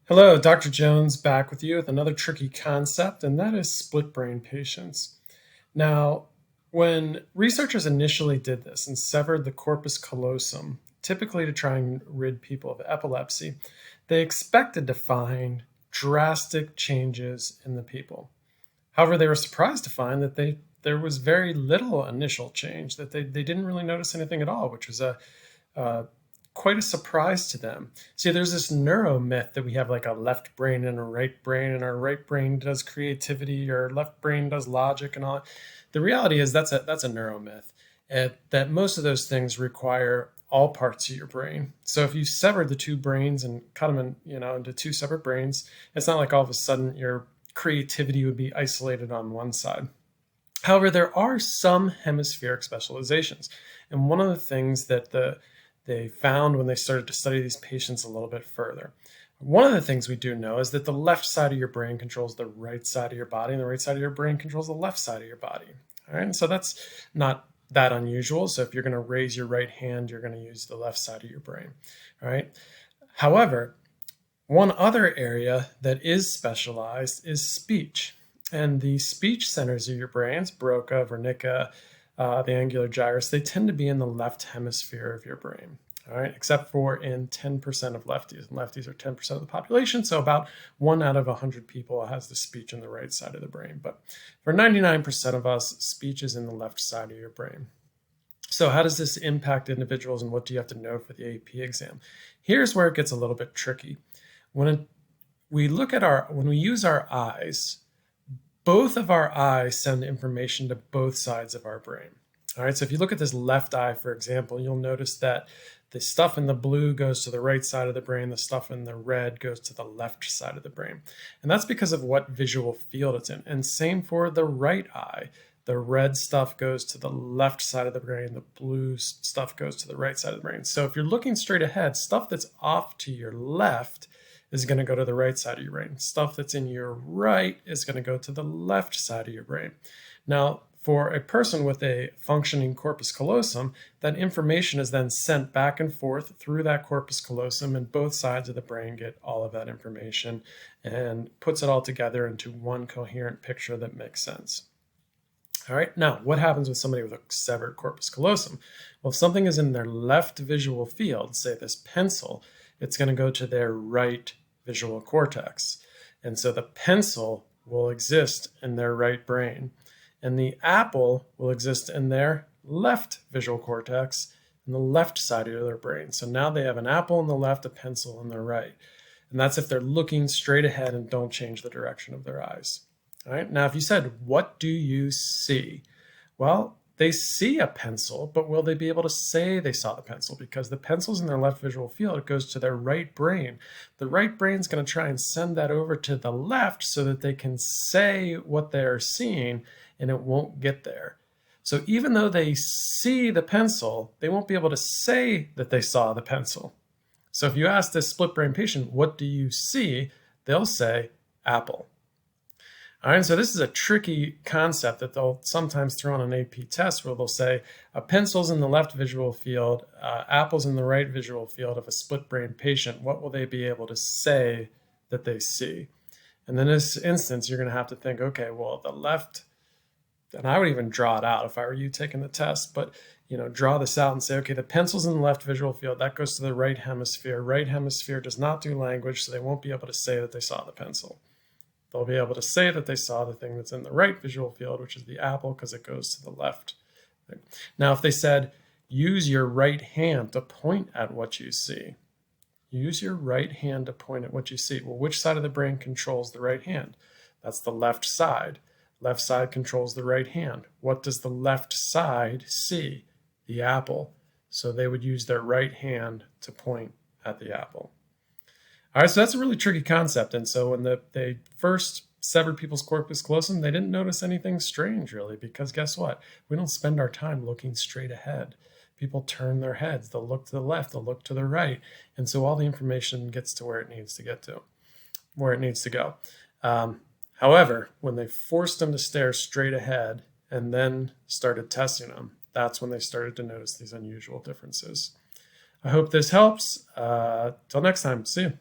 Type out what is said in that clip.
Hello, Dr. Jones back with you with another tricky concept, and that is split brain patients. Now, when researchers initially did this and severed the corpus callosum, typically to try and rid people of epilepsy, they expected to find drastic changes in the people. However, they were surprised to find that there was very little initial change, that they didn't really notice anything at all, which was a quite a surprise to them. See, there's this neuro myth that we have like a left brain and a right brain, and our right brain does creativity, or left brain does logic and all. The reality is that's a neuro myth, that most of those things require all parts of your brain. So if you severed the two brains and cut them into two separate brains, it's not like all of a sudden your creativity would be isolated on one side. However, there are some hemispheric specializations, and one of the things that they found when they started to study these patients a little bit further. One of the things we do know is that the left side of your brain controls the right side of your body, and the right side of your brain controls the left side of your body. All right, and so that's not that unusual. So if you're going to raise your right hand, you're going to use the left side of your brain. All right. However, one other area that is specialized is speech. And the speech centers of your brains, Broca, Wernicke, the angular gyrus, they tend to be in the left hemisphere of your brain, all right, except for in 10% of lefties. And lefties are 10% of the population, so about 1 out of 100 people has the speech in the right side of the brain. But for 99% of us, speech is in the left side of your brain. So how does this impact individuals, and what do you have to know for the AP exam? Here's where it gets a little bit tricky. When we use our eyes, both of our eyes send information to both sides of our brain. All right, so if you look at this left eye, for example, you'll notice that the stuff in the blue goes to the right side of the brain, the stuff in the red goes to the left side of the brain. And that's because of what visual field it's in. And same for the right eye. The red stuff goes to the left side of the brain, the blue stuff goes to the right side of the brain. So if you're looking straight ahead, stuff that's off to your left is going to go to the right side of your brain. Stuff that's in your right is going to go to the left side of your brain. Now, for a person with a functioning corpus callosum, that information is then sent back and forth through that corpus callosum, and both sides of the brain get all of that information and puts it all together into one coherent picture that makes sense. All right, now what happens with somebody with a severed corpus callosum? Well, if something is in their left visual field, say this pencil, it's going to go to their right visual cortex. And so the pencil will exist in their right brain, and the apple will exist in their left visual cortex in the left side of their brain. So now they have an apple in the left, a pencil in the right. And that's if they're looking straight ahead and don't change the direction of their eyes. All right. Now, if you said, what do you see? Well, they see a pencil, but will they be able to say they saw the pencil? Because the pencil's in their left visual field, it goes to their right brain. The right brain's going to try and send that over to the left so that they can say what they're seeing, and it won't get there. So even though they see the pencil, they won't be able to say that they saw the pencil. So if you ask this split brain patient, what do you see? They'll say apple. All right, so this is a tricky concept that they'll sometimes throw on an AP test, where they'll say a pencil's in the left visual field, apple's in the right visual field of a split brain patient. What will they be able to say that they see? And in this instance, you're going to have to think, okay, well, the left, and I would even draw it out if I were you taking the test, but draw this out and say, okay, the pencil's in the left visual field, that goes to the right hemisphere. Right hemisphere does not do language, so they won't be able to say that they saw the pencil. They'll be able to say that they saw the thing that's in the right visual field, which is the apple, because it goes to the left. Now, if they said, use your right hand to point at what you see. Use your right hand to point at what you see. Well, which side of the brain controls the right hand? That's the left side. Left side controls the right hand. What does the left side see? The apple. So they would use their right hand to point at the apple. All right, so that's a really tricky concept. And so when they first severed people's corpus callosum, they didn't notice anything strange, really, because guess what? We don't spend our time looking straight ahead. People turn their heads. They'll look to the left. They'll look to the right. And so all the information gets to where it needs to get to, where it needs to go. However, when they forced them to stare straight ahead and then started testing them, that's when they started to notice these unusual differences. I hope this helps. Till next time. See you.